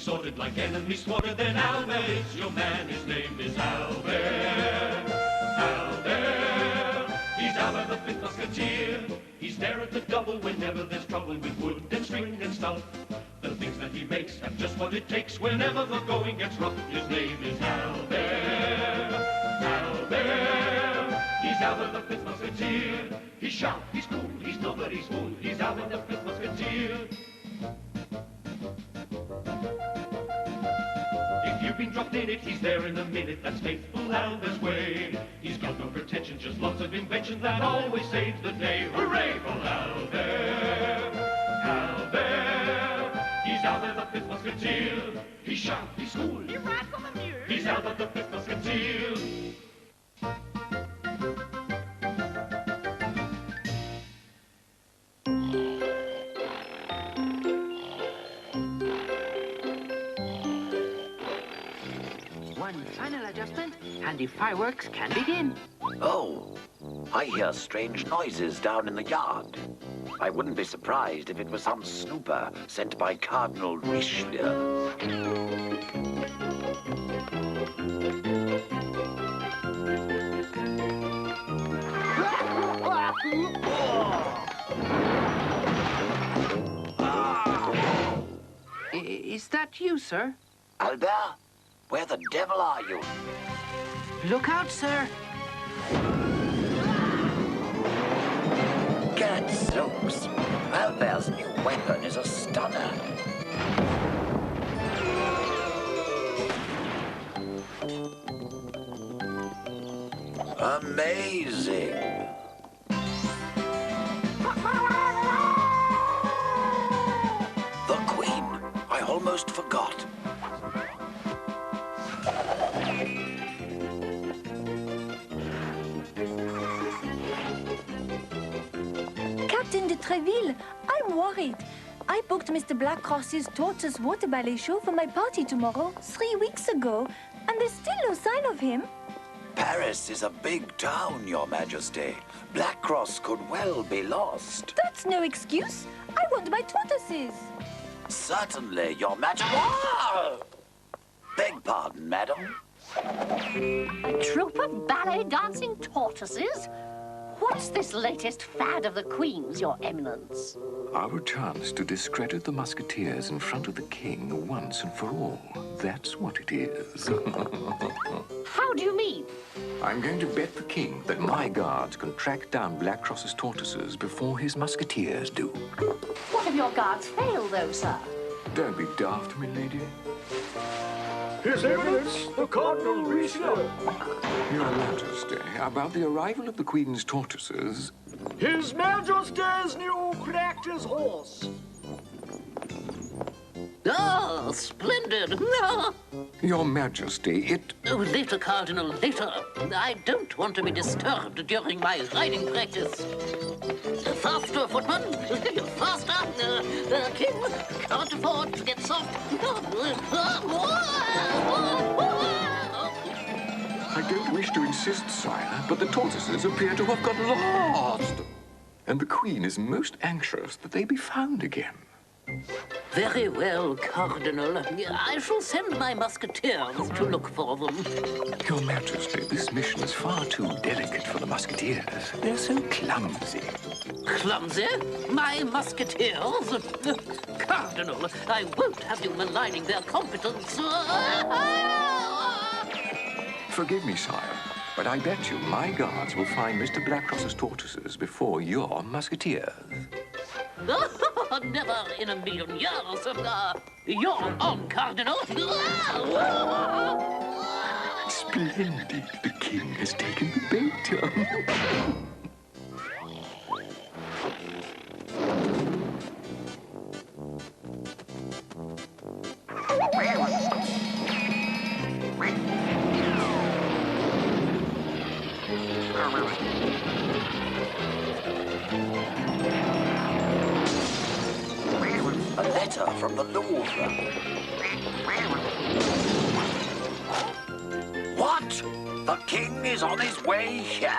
sorted like enemies thwarted. Then Albert is your man, his name is Albert. Albert, he's Albert the fifth musketeer. He's there at the double whenever there's trouble with wood and string and stuff. The things that he makes have just what it takes whenever the going gets rough. His name is Albert. Albert, he's Albert the fifth musketeer. He's sharp, he's cool, he's nobody's fool. He's Albert the fifth musketeer. If you've been dropped in it, he's there in a minute. That's faithful Albert's way. He's got no pretension, just lots of invention that always saves the day. Hooray for Albert! Albert! He's Albert the fifth musketeer. He's sharp, he's cool. He rides on the mule. He's Albert the fifth musketeer. One final adjustment, and the fireworks can begin. Oh, I hear strange noises down in the yard. I wouldn't be surprised if it was some snooper sent by Cardinal Richelieu. Is that you, sir? Albert, where the devil are you? Look out, sir. Gadzooks! Albert's new weapon is a stunner. Amazing! The Queen! I almost forgot. Captain de Treville, I'm worried. I booked Mr. Blackcross's tortoise water ballet show for my party tomorrow 3 weeks ago, and there's still no sign of him. Paris is a big town, Your Majesty. Blackcross could well be lost. That's no excuse. I want my tortoises. Certainly, Your Majesty. Beg pardon, madam. A troupe of ballet dancing tortoises? What's this latest fad of the Queen's, Your Eminence? Our chance to discredit the Musketeers in front of the King once and for all. That's what it is. How do you mean? I'm going to bet the King that my guards can track down Blackcross's tortoises before his Musketeers do. What if your guards fail, though, sir? Don't be daft, milady. His Eminence, the Cardinal Richelieu. Your Majesty, about the arrival of the Queen's tortoises... His Majesty's new practice horse. Oh, splendid. Your Majesty, it... Oh, later, Cardinal, later. I don't want to be disturbed during my riding practice. Faster, footman. Faster. King, can't afford to get soft. I don't wish to insist, sire, but the tortoises appear to have got lost. And the Queen is most anxious that they be found again. Very well, Cardinal. I shall send my musketeers to look for them. Your Majesty, this mission is far too delicate for the Musketeers. They're so clumsy. Clumsy? My musketeers? Cardinal, I won't have you maligning their competence. Forgive me, sire, but I bet you my guards will find Mr. Blackcross's tortoises before your Musketeers. Never in a million years. You're on, Cardinal. Splendid. The King has taken the bait. A letter from the Louvre. What? The King is on his way here?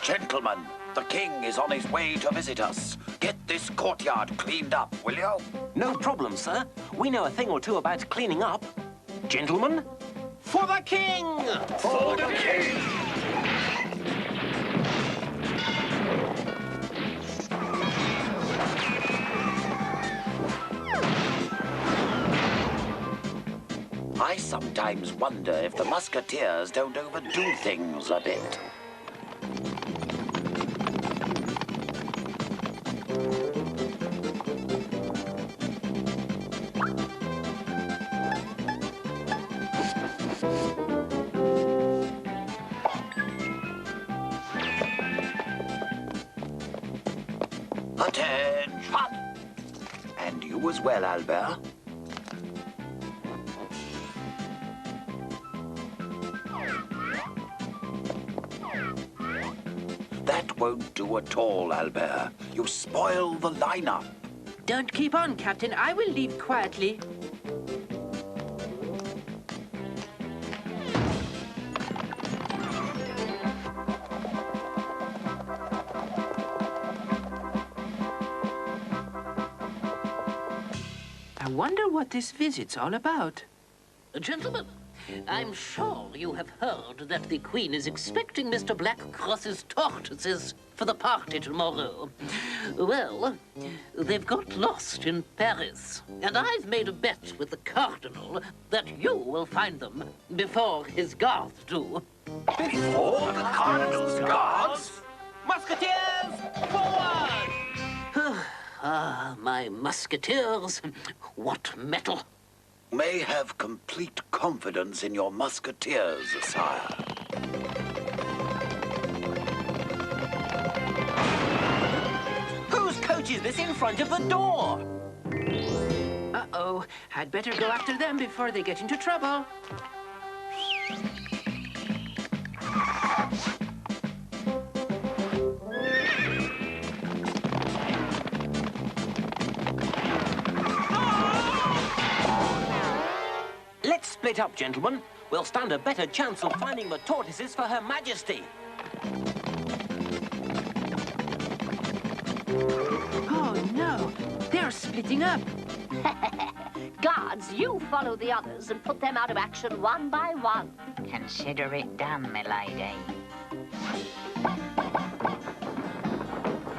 Gentlemen, The king is on his way to visit us. Get this courtyard cleaned up, will you? No problem, sir. We know a thing or two about cleaning up. Gentlemen, for the king! For the king! I sometimes wonder if the Musketeers don't overdo things a bit. Attention! And you as well, Albert. That won't do at all, Albert. You spoil the lineup. Don't keep on, Captain. I will leave quietly. I wonder what this visit's all about. Gentlemen, I'm sure you have heard that the Queen is expecting Mr. Blackcross's tortoises for the party tomorrow. Well, they've got lost in Paris, and I've made a bet with the Cardinal that you will find them before his guards do. Before the Cardinal's guards? Musketeers, forward! Ah, my musketeers, what metal! May have complete confidence in your musketeers, sire. Whose coach is this in front of the door? Uh-oh. I'd better go after them before they get into trouble. Let's split up, gentlemen. We'll stand a better chance of finding the tortoises for Her Majesty. Oh, no. They're splitting up. Guards, you follow the others and put them out of action one by one. Consider it done, milady.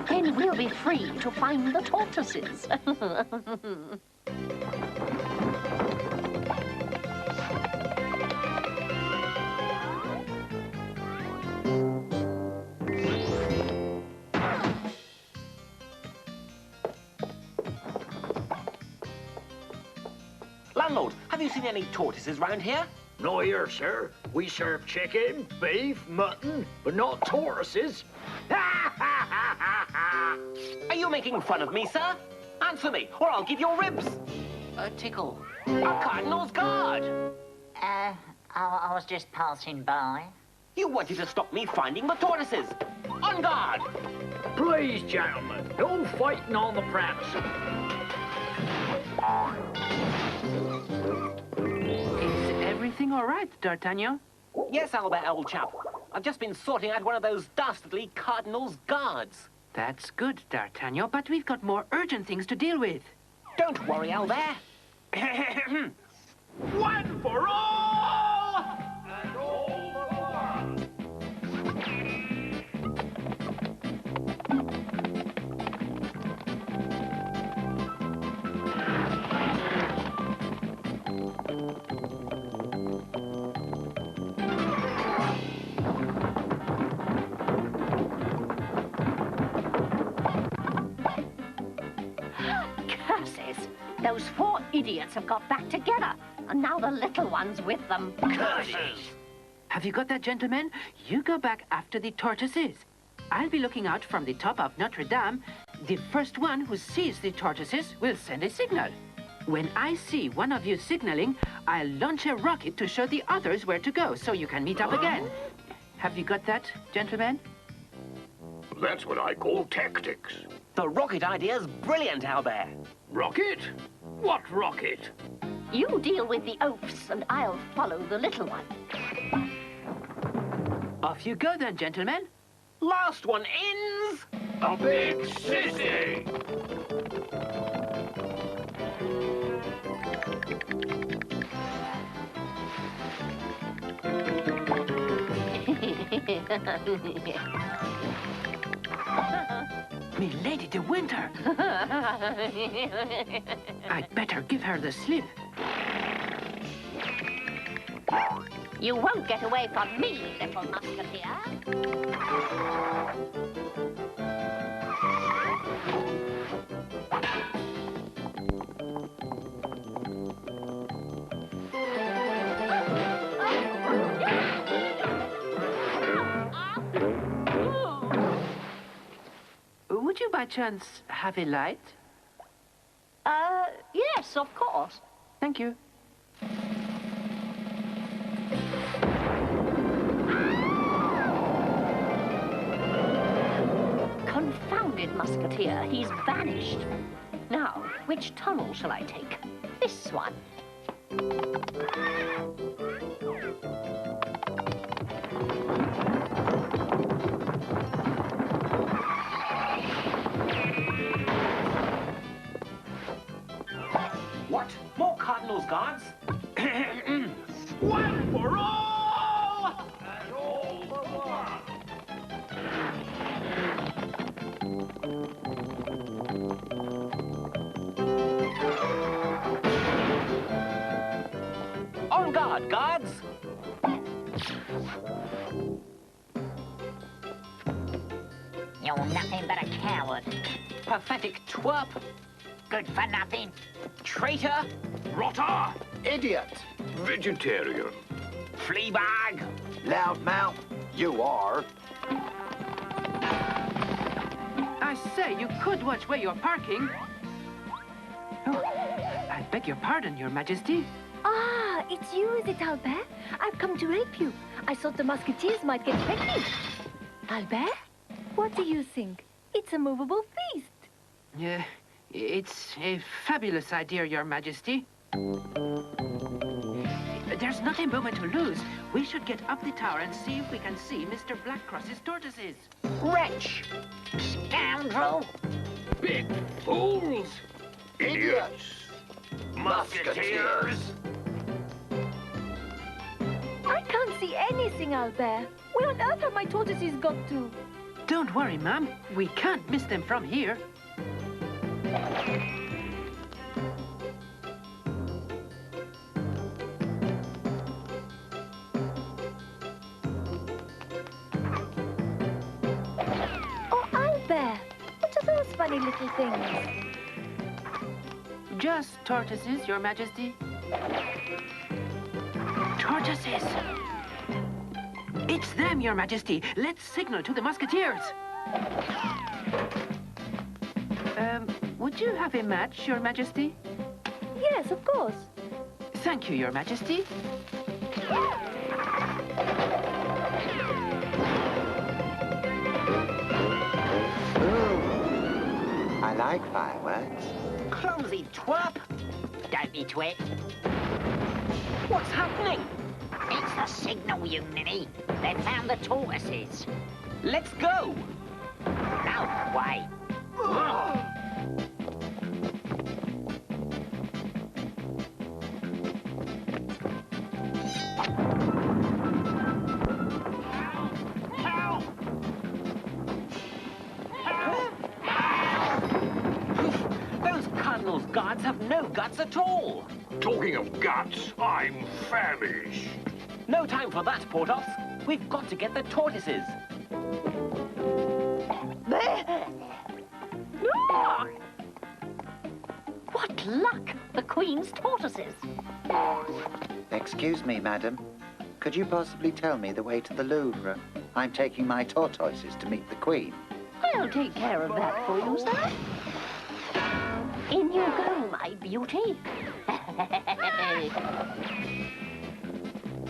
Then we'll be free to find the tortoises. Landlord, have you seen any tortoises round here? No, here, sir. We serve chicken, beef, mutton, but not tortoises. Are you making fun of me, sir? Answer me, or I'll give you ribs. A tickle. A Cardinal's guard. I was just passing by. You wanted to stop me finding the tortoises. On guard. Please, gentlemen, no fighting on the premises. Is everything all right, D'Artagnan? Yes, Albert, old chap. I've just been sorting out one of those dastardly Cardinal's guards. That's good, D'Artagnan, but we've got more urgent things to deal with. Don't worry, Albert. One for all! And all for one. Curses! Those 4 idiots have got back together, and now the little one's with them. Curses! Have you got that, gentlemen? You go back after the tortoises. I'll be looking out from the top of Notre Dame. The first one who sees the tortoises will send a signal. When I see one of you signaling, I'll launch a rocket to show the others where to go, so you can meet up again. Have you got that, gentlemen? That's what I call tactics. The rocket idea's brilliant, Albert. Rocket? What rocket? You deal with the oafs, and I'll follow the little one. Off you go then, gentlemen. Last one ends... A big sissy! Milady de Winter! I'd better give her the slip. You won't get away from me, little musketeer. Would you by chance have a light? Yes, of course. Thank you. Confounded musketeer, he's vanished. Now, which tunnel shall I take? This one. What? More Cardinal's guards? One for all! And all for one! On guard, guards! You're nothing but a coward. Pathetic twerp! Good for nothing. Traitor! Rotter! Idiot! Vegetarian! Fleabag! Loudmouth, you are. I say, you could watch where you're parking. Oh, I beg your pardon, Your Majesty. Ah, it's you, is it, Albert? I've come to help you. I thought the Musketeers might get pregnant. Albert, what do you think? It's a movable feast. Yeah, it's a fabulous idea, Your Majesty. There's not a moment to lose. We should get up the tower and see if we can see Mr. Blackcross's tortoises. Wretch! Scoundrel! Big fools! Idiots! Musketeers! I can't see anything, Albert. Where on earth have my tortoises got to? Don't worry, ma'am. We can't miss them from here. Oh, Albert, what are those funny little things? Just tortoises, Your Majesty. Tortoises! It's them, Your Majesty. Let's signal to the Musketeers. Would you have a match, Your Majesty? Yes, of course. Thank you, Your Majesty. I like fireworks. Clumsy twerp! Don't be twit. What's happening? It's the signal, you ninny. They found the tortoises. Let's go! No way. Those Cardinal's guards have no guts at all. Talking of guts, I'm famished. No time for that, Porthos. We've got to get the tortoises. What luck! The Queen's tortoises. Excuse me, madam. Could you possibly tell me the way to the Louvre? I'm taking my tortoises to meet the Queen. I'll take care of that for you, sir. In you go, my beauty.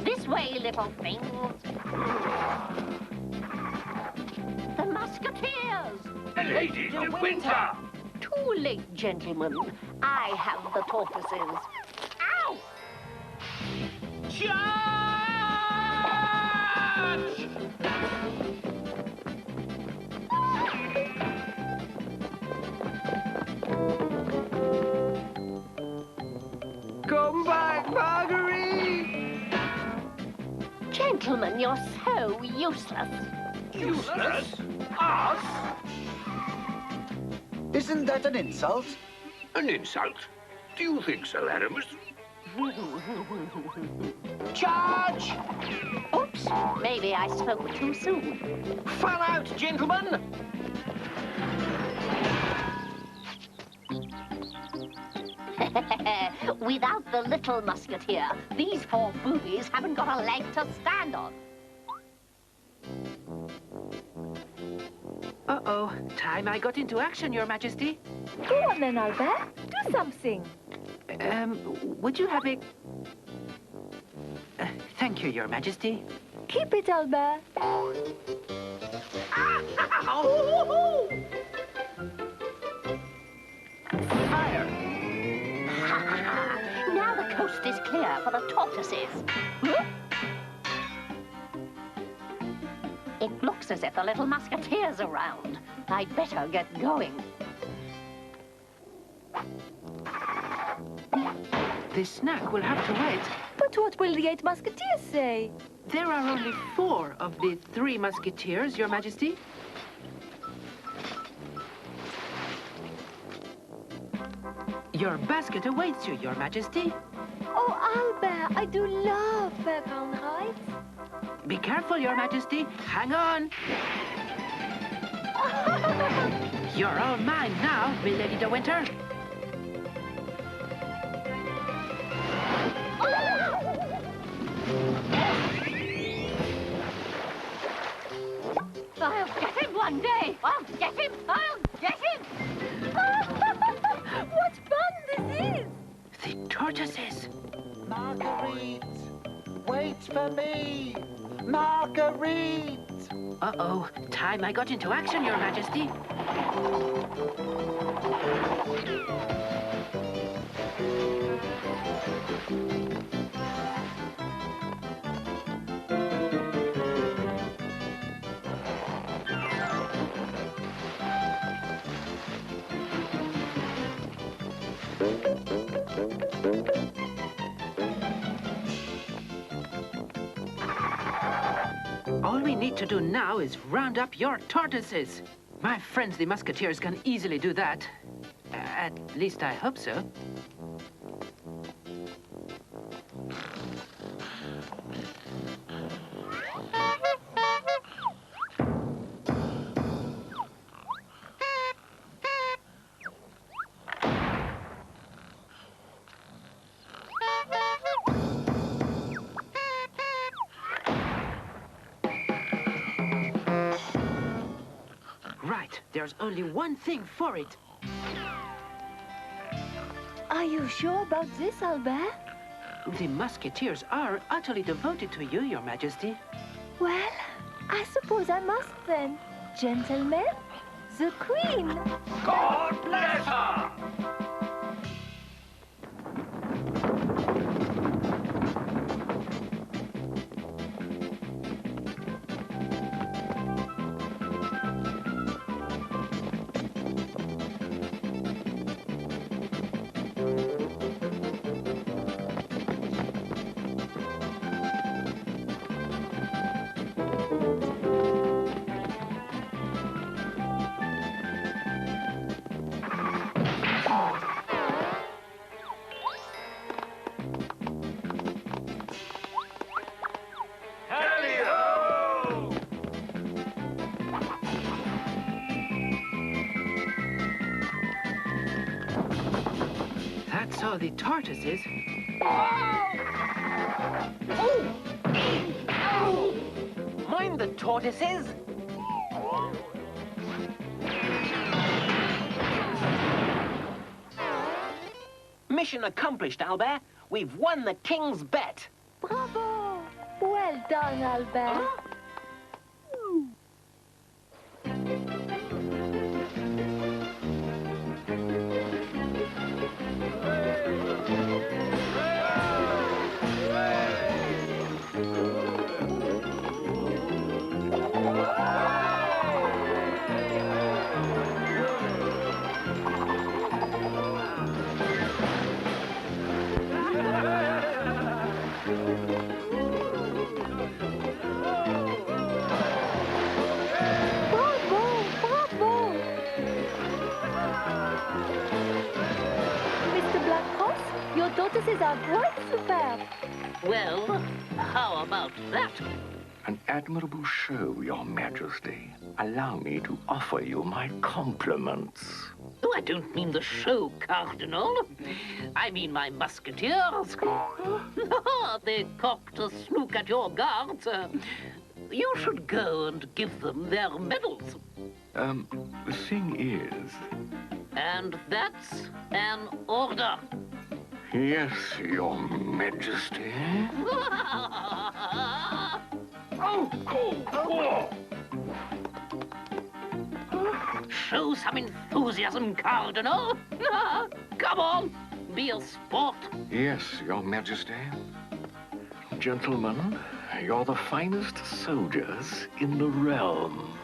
This way, little things. The Musketeers! Lady de Winter! Too late, gentlemen. I have the tortoises. Ow! Charge! Gentlemen, you're so useless. Useless? Us? Isn't that an insult? An insult? Do you think so, Aramis? Charge! Oops, maybe I spoke too soon. Fall out, gentlemen! Without the little Musketeer, these four boobies haven't got a leg to stand on. Uh-oh, time I got into action, Your Majesty. Go on then, Albert. Do something. Would you have a... thank you, Your Majesty. Keep it, Albert. Fire! Now the coast is clear for the tortoises. Huh? It looks as if the little Musketeer's around. I'd better get going. This snack will have to wait. But what will the 8 Musketeers say? There are only 4 of the 3 Musketeers, Your Majesty. Your basket awaits you, Your Majesty. Oh, Albert, I do love fairground rides. Be careful, Your Majesty. Hang on. You're all mine now, Milady de Winter. I'll get him one day. I'll get him. I'll get him. What fun this is! The tortoises. Marguerite! Wait for me! Marguerite! Uh-oh, time I got into action, Your Majesty. All we need to do now is round up your tortoises. My friends, the Musketeers, can easily do that. At least I hope so. Right, there's only one thing for it. Are you sure about this, Albert? The Musketeers are utterly devoted to you, Your Majesty. Well, I suppose I must then. Gentlemen, the Queen. God bless her! That's all the tortoises. Mind the tortoises. Mission accomplished, Albert. We've won the king's bet. Bravo! Well done, Albert. Huh? tortoises are quite superb. Well, how about that? An admirable show, Your Majesty. Allow me to offer you my compliments. Oh, I don't mean the show, Cardinal. I mean my musketeers. They cocked a snook at your guards. You should go and give them their medals. The thing is... And that's an order. Yes, Your Majesty. Show some enthusiasm, Cardinal. Come on, be a sport. Yes, Your Majesty. Gentlemen, you're the finest soldiers in the realm.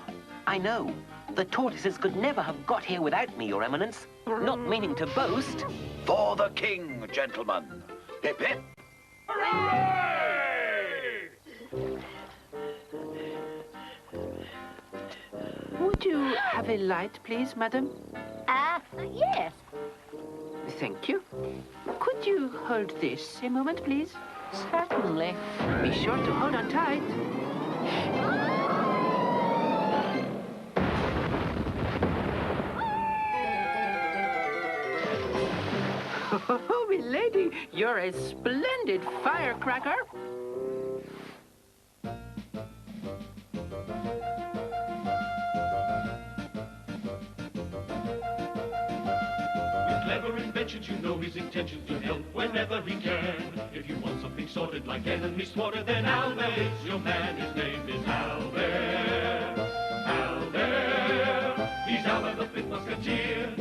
I know. The tortoises could never have got here without me, Your Eminence. Not meaning to boast. For the king, gentlemen. Hip, hip. Would you have a light, please, madam? Yes. Thank you. Could you hold this a moment, please? Certainly. Be sure to hold on tight. Oh, milady, you're a splendid firecracker. With clever inventions, you know his intentions to help whenever he can. If you want something sorted like enemies thwarted, then Albert is your man. His name is Albert. Albert. He's Albert the Fifth Musketeer.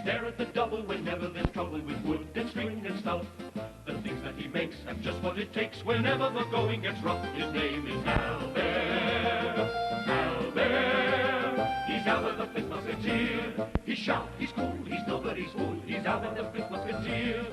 There at the double whenever there's trouble with wood and string and stuff. The things that he makes have just what it takes whenever the going gets rough. His name is Albert. Albert. He's Albert the Fifth Musketeer. He's sharp, he's cool, he's nobody's fool. He's Albert the Fifth Musketeer.